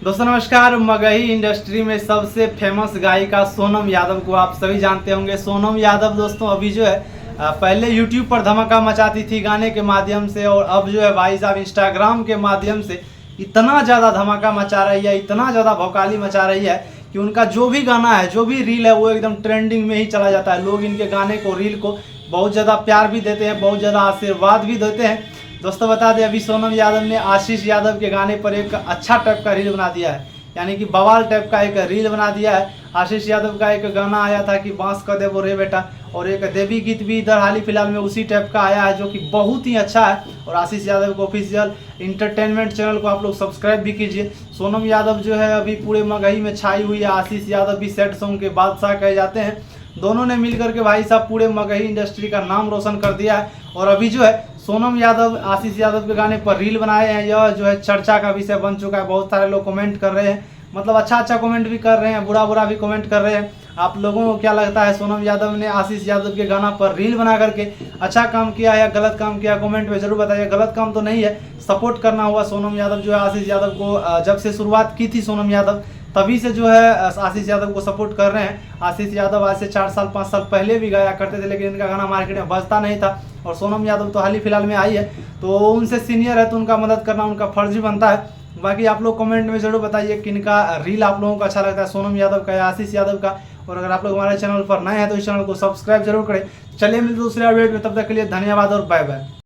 दोस्तों नमस्कार। मगही इंडस्ट्री में सबसे फेमस गायिका सोनम यादव को आप सभी जानते होंगे। सोनम यादव दोस्तों अभी जो है पहले YouTube पर धमाका मचाती थी गाने के माध्यम से, और अब जो है भाई साहब इंस्टाग्राम के माध्यम से इतना ज़्यादा धमाका मचा रही है, इतना ज़्यादा भौकाली मचा रही है कि उनका जो भी गाना है, जो भी रील है, वो एकदम ट्रेंडिंग में ही चला जाता है। लोग इनके गाने को, रील को बहुत ज़्यादा प्यार भी देते हैं, बहुत ज़्यादा आशीर्वाद भी देते हैं। दोस्तों बता दें, अभी सोनम यादव ने आशीष यादव के गाने पर एक अच्छा टाइप का रील बना दिया है, यानी कि बवाल टाइप का एक रील बना दिया है। आशीष यादव का एक गाना आया था कि बांस कर दे वो रे बेटा, और एक देवी गीत भी इधर हाल ही फिलहाल में उसी टाइप का आया है, जो कि बहुत ही अच्छा है। और आशीष यादव को ऑफिशियल इंटरटेनमेंट चैनल को आप लोग सब्सक्राइब भी कीजिए। सोनम यादव जो है अभी पूरे मगही में छाई हुई है। आशीष यादव भी सैड सॉन्ग के बादशाह कहे जाते हैं। दोनों ने मिलकर के भाई साहब पूरे मगही इंडस्ट्री का नाम रोशन कर दिया है। और अभी जो है सोनम यादव आशीष यादव के गाने पर रील बनाए हैं, यह जो है चर्चा का विषय बन चुका है। बहुत सारे लोग कमेंट कर रहे हैं, मतलब अच्छा कमेंट भी कर रहे हैं, बुरा भी कमेंट कर रहे हैं। आप लोगों को क्या लगता है, सोनम यादव ने आशीष यादव के गाना पर रील बना करके अच्छा काम किया है या गलत काम किया? कमेंट में जरूर बताइए। गलत काम तो नहीं है, सपोर्ट करना हुआ। सोनम यादव जो है आशीष यादव को जब से शुरुआत की थी सोनम यादव, तभी से जो है आशीष यादव को सपोर्ट कर रहे हैं। आशीष यादव आज से 4 साल 5 साल पहले भी गाया करते थे, लेकिन इनका गाना मार्केट में बजता नहीं था। और सोनम यादव तो हाल ही फिलहाल में आई है, तो उनसे सीनियर है, तो उनका मदद करना उनका फर्ज ही बनता है। बाकी आप लोग कमेंट में जरूर बताइए किनका रील आप लोगों को अच्छा लगता है, सोनम यादव का या आशीष यादव का। और अगर आप लोग हमारे चैनल पर नए हैं तो इस चैनल को सब्सक्राइब जरूर करें। चलिए मिलते दूसरे अपडेट में, तब तक के लिए धन्यवाद और बाय बाय।